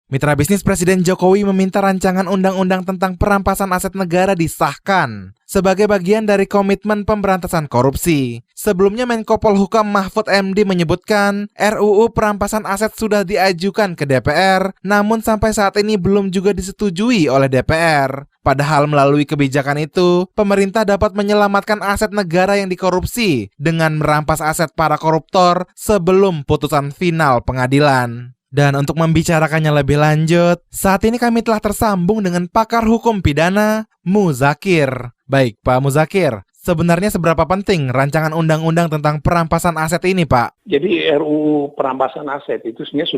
Mitra bisnis Presiden Jokowi meminta rancangan undang-undang tentang perampasan aset negara disahkan sebagai bagian dari komitmen pemberantasan korupsi. Sebelumnya Menko Polhukam Mahfud MD menyebutkan RUU perampasan aset sudah diajukan ke DPR, namun sampai saat ini belum juga disetujui oleh DPR. Padahal melalui kebijakan itu, pemerintah dapat menyelamatkan aset negara yang dikorupsi dengan merampas aset para koruptor sebelum putusan final pengadilan. Dan untuk membicarakannya lebih lanjut, saat ini kami telah tersambung dengan pakar hukum pidana, Muzakir. Baik, Pak Muzakir, sebenarnya seberapa penting rancangan undang-undang tentang perampasan aset ini, Pak? Jadi RUU perampasan aset itu sebenarnya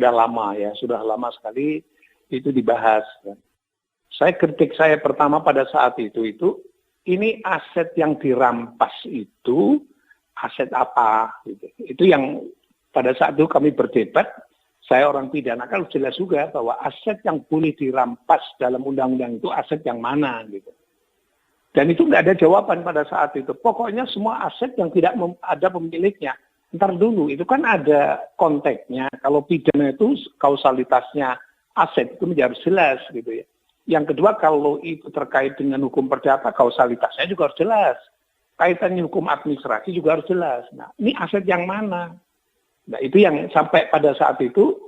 sudah lama sekali itu dibahas. Kritik saya pertama pada saat itu ini aset yang dirampas itu aset apa? Gitu. Itu yang pada saat itu kami berdebat. Saya orang pidana kan jelas juga bahwa aset yang boleh dirampas dalam undang-undang itu aset yang mana gitu. Dan itu nggak ada jawaban pada saat itu. Pokoknya semua aset yang tidak ada pemiliknya. Ntar dulu, itu kan ada konteksnya. Kalau pidana itu kausalitasnya aset itu menjadi jelas gitu ya. Yang kedua, kalau itu terkait dengan hukum perdata, kausalitasnya juga harus jelas. Kaitannya hukum administrasi juga harus jelas. Nah, ini aset yang mana? Nah, itu yang sampai pada saat itu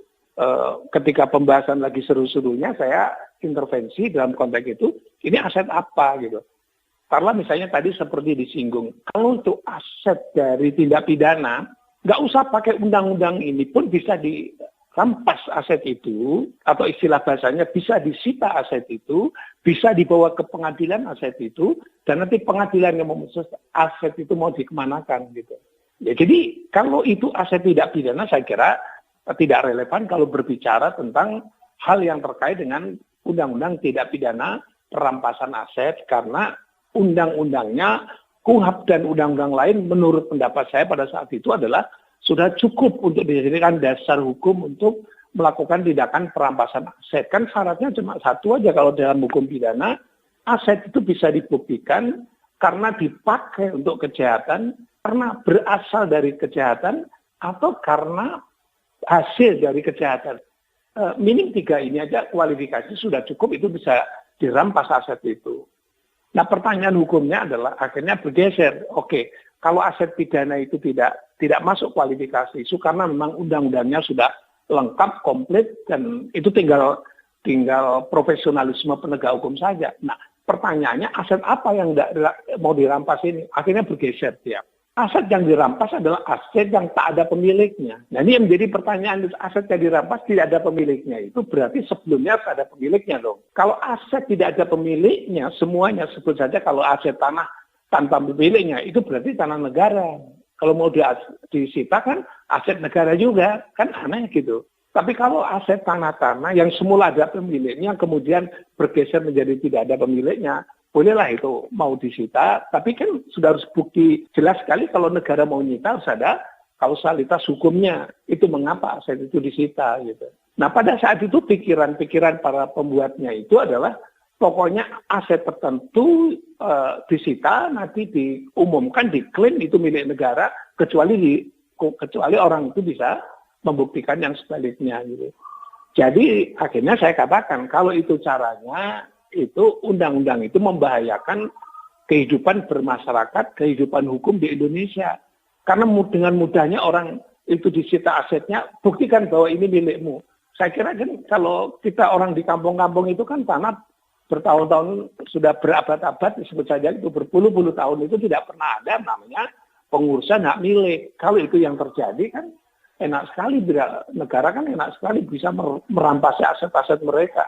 ketika pembahasan lagi seru-serunya saya intervensi dalam konteks itu, ini aset apa gitu. Karena misalnya tadi seperti disinggung, kalau itu aset dari tindak pidana, nggak usah pakai undang-undang ini pun bisa dirampas aset itu, atau istilah bahasanya bisa disita aset itu, bisa dibawa ke pengadilan aset itu, dan nanti pengadilan yang memutus aset itu mau dikemanakan gitu. Ya, jadi kalau itu aset tidak pidana saya kira tidak relevan kalau berbicara tentang hal yang terkait dengan undang-undang tidak pidana perampasan aset karena undang-undangnya KUHP dan undang-undang lain menurut pendapat saya pada saat itu adalah sudah cukup untuk dijadikan dasar hukum untuk melakukan tindakan perampasan aset. Kan syaratnya cuma satu aja kalau dalam hukum pidana aset itu bisa dibuktikan karena dipakai untuk kejahatan, karena berasal dari kejahatan, atau karena hasil dari kejahatan. Minim 3 ini aja kualifikasi sudah cukup, itu bisa dirampas aset itu. Nah, pertanyaan hukumnya adalah akhirnya bergeser. Oke, kalau aset pidana itu tidak masuk kualifikasi itu karena memang undang-undangnya sudah lengkap, komplit, dan itu tinggal profesionalisme penegak hukum saja. Nah, pertanyaannya aset apa yang mau dirampas ini? Akhirnya bergeser dia. Aset yang dirampas adalah aset yang tak ada pemiliknya. Nah, ini yang menjadi pertanyaan, aset yang dirampas tidak ada pemiliknya. Itu berarti sebelumnya ada pemiliknya dong. Kalau aset tidak ada pemiliknya, semuanya sebut saja kalau aset tanah tanpa pemiliknya, itu berarti tanah negara. Kalau mau disita kan aset negara juga, kan aneh gitu. Tapi kalau aset tanah-tanah yang semula ada pemiliknya, kemudian bergeser menjadi tidak ada pemiliknya, bolehlah itu mau disita, tapi kan sudah harus bukti jelas sekali kalau negara mau nyita harus ada kausalitas hukumnya. Itu mengapa aset itu disita gitu. Nah, pada saat itu pikiran para pembuatnya itu adalah pokoknya aset tertentu disita, nanti diumumkan, diklaim itu milik negara, kecuali orang itu bisa membuktikan yang sebaliknya gitu. Jadi akhirnya saya katakan kalau itu caranya, itu undang-undang itu membahayakan kehidupan bermasyarakat, kehidupan hukum di Indonesia. Karena dengan mudahnya orang itu disita asetnya, buktikan bahwa ini milikmu. Saya kira kan kalau kita orang di kampung-kampung itu kan tanah bertahun-tahun, sudah berabad-abad, disebut saja itu berpuluh-puluh tahun itu tidak pernah ada namanya pengurusan hak milik. Kalau itu yang terjadi kan enak sekali, negara kan enak sekali bisa merampas aset-aset mereka.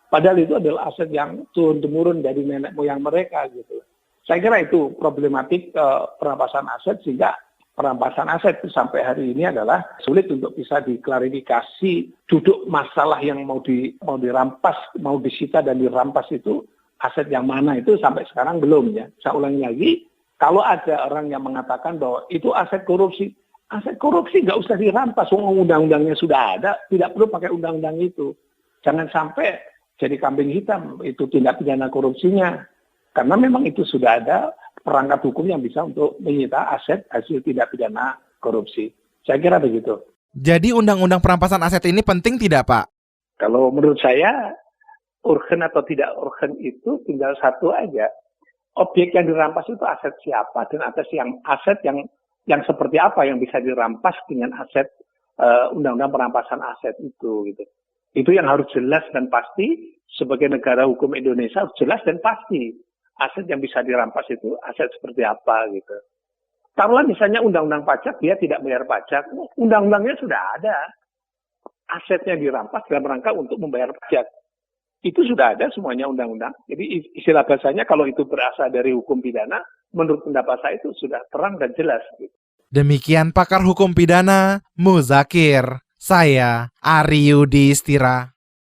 Padahal itu adalah aset yang turun-temurun dari nenek moyang mereka gitu. Saya kira itu problematik perampasan aset, sehingga perampasan aset sampai hari ini adalah sulit untuk bisa diklarifikasi duduk masalah yang mau dirampas, mau disita dan dirampas itu aset yang mana, itu sampai sekarang belum ya. Saya ulangi lagi, kalau ada orang yang mengatakan bahwa itu aset korupsi nggak usah dirampas, undang-undangnya sudah ada, tidak perlu pakai undang-undang itu. Jangan sampai jadi kambing hitam itu tindak pidana korupsinya, karena memang itu sudah ada perangkat hukum yang bisa untuk menyita aset hasil tindak pidana korupsi. Saya kira begitu. Jadi undang-undang perampasan aset ini penting tidak, Pak? Kalau menurut saya, urgen atau tidak urgen itu tinggal satu aja. Objek yang dirampas itu aset siapa dan aset yang seperti apa yang bisa dirampas dengan aset undang-undang perampasan aset itu gitu. Itu yang harus jelas dan pasti sebagai negara hukum Indonesia harus jelas dan pasti aset yang bisa dirampas itu aset seperti apa gitu. Taruhlah misalnya undang-undang pajak dia tidak bayar pajak, undang-undangnya sudah ada. Asetnya dirampas dalam rangka untuk membayar pajak. Itu sudah ada semuanya undang-undang. Jadi istilah bahasanya kalau itu berasal dari hukum pidana, menurut pendapat saya itu sudah terang dan jelas. Demikian pakar hukum pidana Muzakir. Saya Ari Yudhistira.